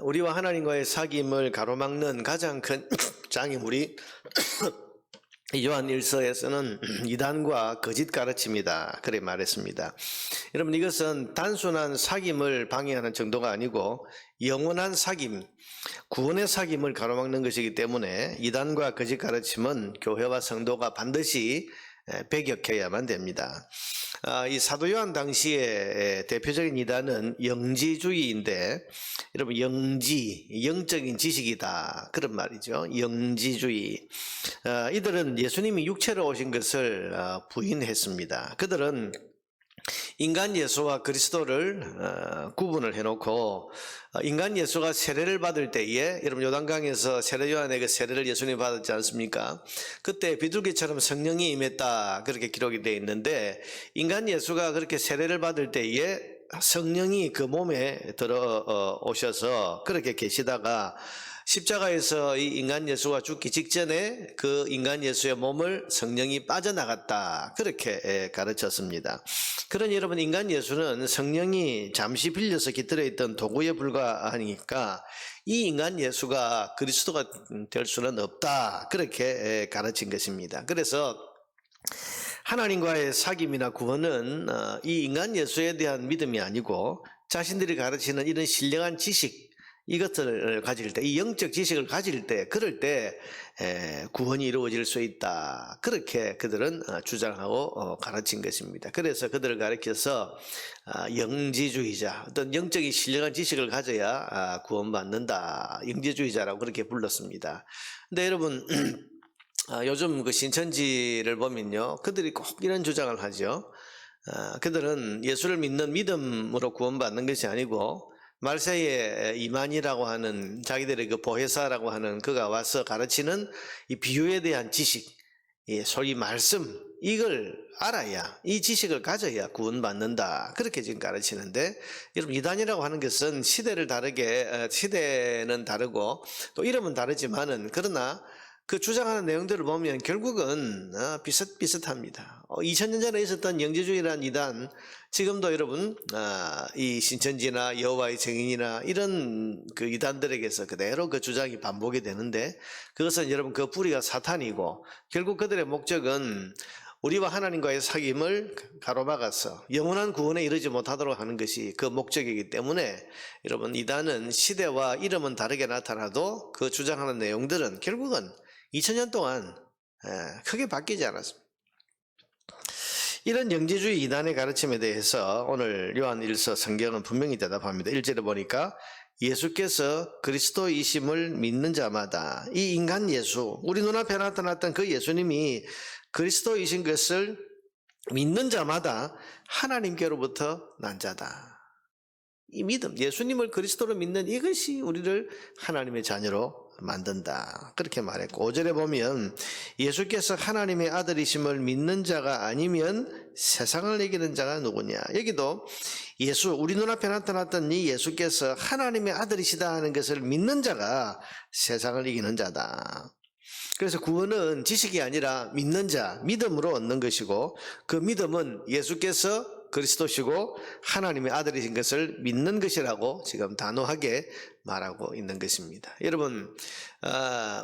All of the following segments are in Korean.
우리와 하나님과의 사귐을 가로막는 가장 큰 장애물이 요한 1서에서는 이단과 거짓 가르침이다, 그래 말했습니다. 여러분, 이것은 단순한 사귐을 방해하는 정도가 아니고 영원한 사귐, 구원의 사귐을 가로막는 것이기 때문에 이단과 거짓 가르침은 교회와 성도가 반드시 배격해야만 됩니다. 이 사도 요한 당시에 대표적인 이단은 영지주의인데, 여러분, 영적인 지식이다, 그런 말이죠. 영지주의. 이들은 예수님이 육체로 오신 것을 부인했습니다. 그들은 인간 예수와 그리스도를 구분을 해놓고, 인간 예수가 세례를 받을 때에, 여러분 요단강에서 세례 요한에게 세례를 예수님이 받았지 않습니까? 그때 비둘기처럼 성령이 임했다, 그렇게 기록이 되어 있는데, 인간 예수가 그렇게 세례를 받을 때에 성령이 그 몸에 들어오셔서 그렇게 계시다가 십자가에서 이 인간 예수가 죽기 직전에 그 인간 예수의 몸을 성령이 빠져나갔다, 그렇게 가르쳤습니다. 그러니 여러분, 인간 예수는 성령이 잠시 빌려서 깃들어 있던 도구에 불과하니까 이 인간 예수가 그리스도가 될 수는 없다, 그렇게 가르친 것입니다. 그래서 하나님과의 사귐이나 구원은 이 인간 예수에 대한 믿음이 아니고 자신들이 가르치는 이런 신령한 지식, 이것들을 가질 때, 이 영적 지식을 가질 때, 그럴 때 구원이 이루어질 수 있다, 그렇게 그들은 주장하고 가르친 것입니다. 그래서 그들을 가르쳐서 영지주의자, 어떤 영적인 신령한 지식을 가져야 구원받는다, 영지주의자라고 그렇게 불렀습니다. 근데 여러분, 요즘 그 신천지를 보면요, 그들이 꼭 이런 주장을 하죠. 그들은 예수를 믿는 믿음으로 구원받는 것이 아니고 말세의 이만희라고 하는, 자기들의 그 보혜사라고 하는 그가 와서 가르치는 이 비유에 대한 지식, 소위 말씀, 이걸 알아야, 이 지식을 가져야 구원받는다, 그렇게 지금 가르치는데, 여러분, 이단이라고 하는 것은 시대는 다르고 또 이름은 다르지만은, 그러나 그 주장하는 내용들을 보면 결국은 비슷합니다. 2000년 전에 있었던 영지주의라는 이단, 지금도 여러분 이 신천지나 여호와의 증인이나 이런 그 이단들에게서 그대로 그 주장이 반복이 되는데, 그것은 여러분 그 뿌리가 사탄이고, 결국 그들의 목적은 우리와 하나님과의 사귐을 가로막아서 영원한 구원에 이르지 못하도록 하는 것이 그 목적이기 때문에, 여러분, 이단은 시대와 이름은 다르게 나타나도 그 주장하는 내용들은 결국은 2000년 동안 크게 바뀌지 않았습니다. 이런 영지주의 이단의 가르침에 대해서 오늘 요한 1서 성경은 분명히 대답합니다. 1절에 보니까 예수께서 그리스도이심을 믿는 자마다, 이 인간 예수, 우리 눈앞에 나타났던 그 예수님이 그리스도이신 것을 믿는 자마다 하나님께로부터 난 자다. 이 믿음, 예수님을 그리스도로 믿는 이것이 우리를 하나님의 자녀로 만든다, 그렇게 말했고, 5절에 보면 예수께서 하나님의 아들이심을 믿는 자가 아니면 세상을 이기는 자가 누구냐. 여기도 예수, 우리 눈앞에 나타났던 이 예수께서 하나님의 아들이시다 하는 것을 믿는 자가 세상을 이기는 자다. 그래서 구원은 지식이 아니라 믿는 자, 믿음으로 얻는 것이고, 그 믿음은 예수께서 그리스도시고 하나님의 아들이신 것을 믿는 것이라고 지금 단호하게 말하고 있는 것입니다. 여러분,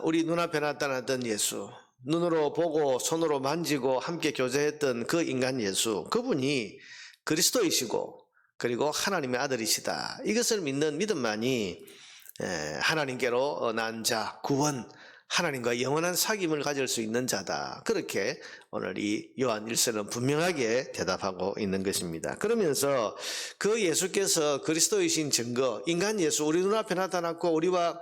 우리 눈앞에 나타났던 예수, 눈으로 보고 손으로 만지고 함께 교제했던 그 인간 예수, 그분이 그리스도이시고 그리고 하나님의 아들이시다, 이것을 믿는 믿음만이 하나님께로 난 자, 구원, 하나님과 영원한 사귐을 가질 수 있는 자다, 그렇게 오늘 이 요한 1서는 분명하게 대답하고 있는 것입니다. 그러면서 그 예수께서 그리스도이신 증거, 인간 예수, 우리 눈앞에 나타났고 우리가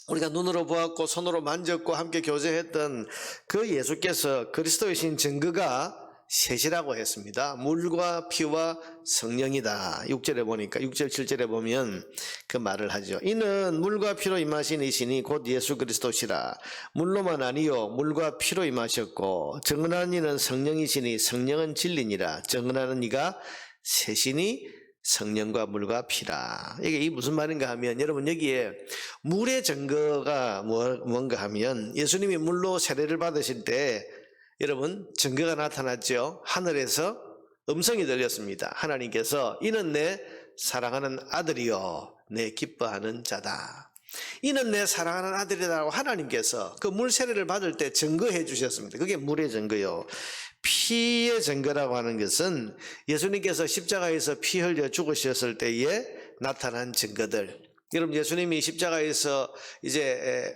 눈으로 보았고 손으로 만졌고 함께 교제했던 그 예수께서 그리스도이신 증거가 셋이라고 했습니다. 물과 피와 성령이다. 6절에 보니까, 6절 7절에 보면 그 말을 하죠. 이는 물과 피로 임하신 이시니 곧 예수 그리스도시라. 물로만 아니요 물과 피로 임하셨고, 정은하는 이는 성령이시니 성령은 진리니라. 정은하는 이가 셋이니 성령과 물과 피라. 이게 무슨 말인가 하면, 여러분, 여기에 물의 증거가 뭔가 하면, 예수님이 물로 세례를 받으실 때 여러분 증거가 나타났죠. 하늘에서 음성이 들렸습니다. 하나님께서 이는 내 사랑하는 아들이요 내 기뻐하는 자다. 이는 내 사랑하는 아들이라고 하나님께서 그 물 세례를 받을 때 증거해 주셨습니다. 그게 물의 증거요. 피의 증거라고 하는 것은 예수님께서 십자가에서 피 흘려 죽으셨을 때에 나타난 증거들. 여러분, 예수님이 십자가에서 이제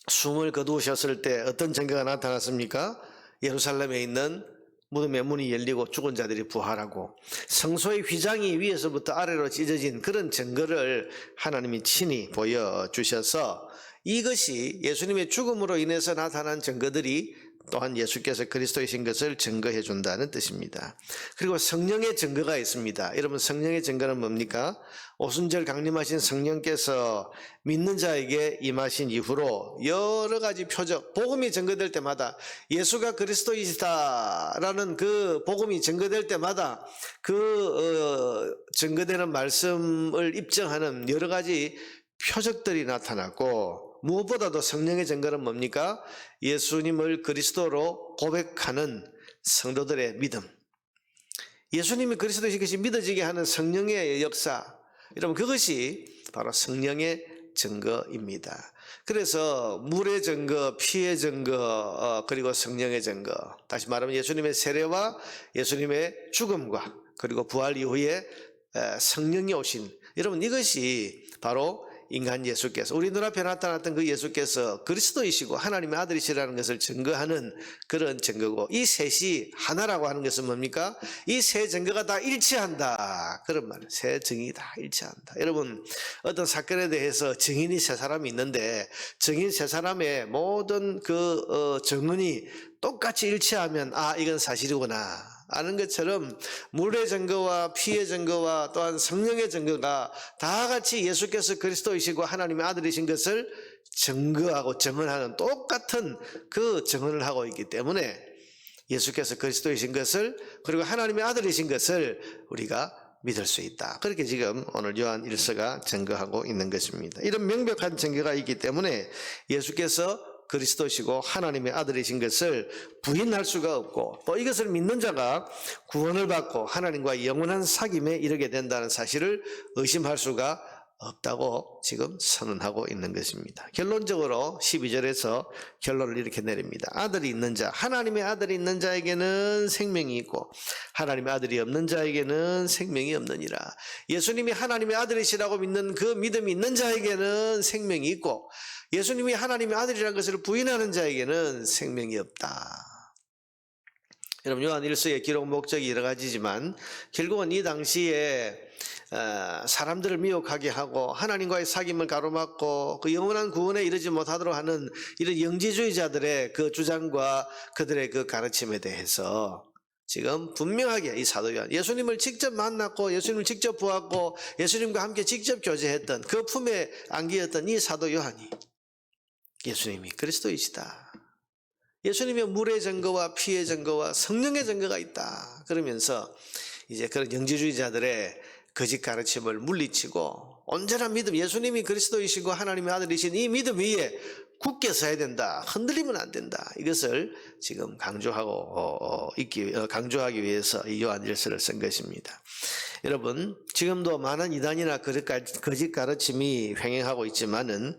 숨을 거두셨을 때 어떤 증거가 나타났습니까? 예루살렘에 있는 무덤의 문이 열리고 죽은 자들이 부활하고 성소의 휘장이 위에서부터 아래로 찢어진 그런 증거를 하나님이 친히 보여주셔서 이것이 예수님의 죽음으로 인해서 나타난 증거들이 또한 예수께서 그리스도이신 것을 증거해 준다는 뜻입니다. 그리고 성령의 증거가 있습니다. 여러분, 성령의 증거는 뭡니까? 오순절 강림하신 성령께서 믿는 자에게 임하신 이후로 여러 가지 표적, 복음이 증거될 때마다 예수가 그리스도이시다라는 그 복음이 증거될 때마다 그 증거되는 말씀을 입증하는 여러 가지 표적들이 나타났고, 무엇보다도 성령의 증거는 뭡니까? 예수님을 그리스도로 고백하는 성도들의 믿음, 예수님이 그리스도이신 것이 믿어지게 하는 성령의 역사, 여러분, 그것이 바로 성령의 증거입니다. 그래서 물의 증거, 피의 증거, 그리고 성령의 증거, 다시 말하면 예수님의 세례와 예수님의 죽음과 그리고 부활 이후에 성령이 오신, 여러분, 이것이 바로 인간 예수께서, 우리 눈앞에 나타났던 그 예수께서 그리스도이시고 하나님의 아들이시라는 것을 증거하는 그런 증거고, 이 셋이 하나라고 하는 것은 뭡니까? 이 세 증거가 다 일치한다, 그런 말이에요. 세 증인이 다 일치한다. 여러분, 어떤 사건에 대해서 증인이 세 사람이 있는데 증인 세 사람의 모든 그 증언이 똑같이 일치하면 아, 이건 사실이구나 아는 것처럼 물의 증거와 피의 증거와 또한 성령의 증거가 다 같이 예수께서 그리스도이시고 하나님의 아들이신 것을 증거하고 증언하는 똑같은 그 증언을 하고 있기 때문에 예수께서 그리스도이신 것을, 그리고 하나님의 아들이신 것을 우리가 믿을 수 있다. 그렇게 지금 오늘 요한 1서가 증거하고 있는 것입니다. 이런 명백한 증거가 있기 때문에 예수께서 그리스도시고 하나님의 아들이신 것을 부인할 수가 없고, 또 이것을 믿는 자가 구원을 받고 하나님과 영원한 사귐에 이르게 된다는 사실을 의심할 수가 없다고 지금 선언하고 있는 것입니다. 결론적으로 12절에서 결론을 이렇게 내립니다. 아들이 있는 자, 하나님의 아들이 있는 자에게는 생명이 있고 하나님의 아들이 없는 자에게는 생명이 없느니라. 예수님이 하나님의 아들이시라고 믿는 그 믿음이 있는 자에게는 생명이 있고, 예수님이 하나님의 아들이라는 것을 부인하는 자에게는 생명이 없다. 여러분, 요한 1서의 기록 목적이 여러 가지지만 결국은 이 당시에 사람들을 미혹하게 하고 하나님과의 사귐을 가로막고 그 영원한 구원에 이르지 못하도록 하는 이런 영지주의자들의 그 주장과 그들의 그 가르침에 대해서 지금 분명하게 이 사도 요한, 예수님을 직접 만났고 예수님을 직접 보았고 예수님과 함께 직접 교제했던 그 품에 안기었던 이 사도 요한이 예수님이 그리스도이시다, 예수님의 물의 증거와 피의 증거와 성령의 증거가 있다 그러면서 이제 그런 영지주의자들의 거짓 가르침을 물리치고 온전한 믿음, 예수님이 그리스도이시고 하나님의 아들이신 이 믿음 위에 굳게 서야 된다, 흔들리면 안 된다, 이것을 지금 강조하기 위해서 이 요한 1서를 쓴 것입니다. 여러분, 지금도 많은 이단이나 거짓 가르침이 횡행하고 있지만은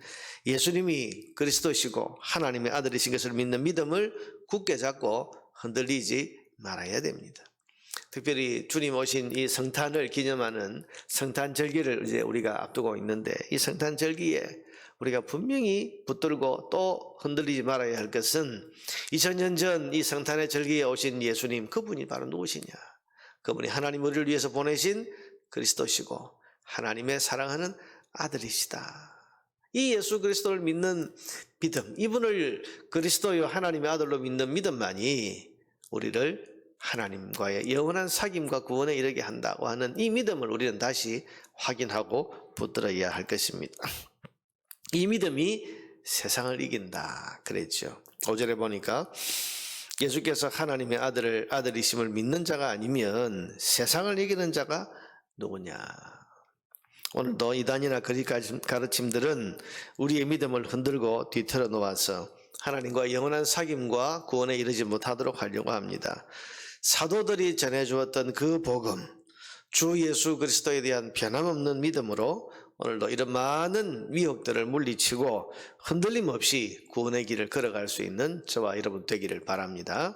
예수님이 그리스도시고 하나님의 아들이신 것을 믿는 믿음을 굳게 잡고 흔들리지 말아야 됩니다. 특별히 주님 오신 이 성탄을 기념하는 성탄절기를 이제 우리가 앞두고 있는데, 이 성탄절기에 우리가 분명히 붙들고 또 흔들리지 말아야 할 것은 2000년 전 이 성탄의 절기에 오신 예수님, 그분이 바로 누구시냐? 그분이 하나님 우리를 위해서 보내신 그리스도시고 하나님의 사랑하는 아들이시다. 이 예수 그리스도를 믿는 믿음, 이분을 그리스도요 하나님의 아들로 믿는 믿음만이 우리를 하나님과의 영원한 사귐과 구원에 이르게 한다고 하는 이 믿음을 우리는 다시 확인하고 붙들어야 할 것입니다. 이 믿음이 세상을 이긴다 그랬죠. 5절에 보니까 예수께서 하나님의 아들이심을 믿는 자가 아니면 세상을 이기는 자가 누구냐. 오늘도 이단이나 거짓 가르침들은 우리의 믿음을 흔들고 뒤틀어 놓아서 하나님과 영원한 사귐과 구원에 이르지 못하도록 하려고 합니다. 사도들이 전해주었던 그 복음, 주 예수 그리스도에 대한 변함없는 믿음으로 오늘도 이런 많은 위협들을 물리치고 흔들림 없이 구원의 길을 걸어갈 수 있는 저와 여러분 되기를 바랍니다.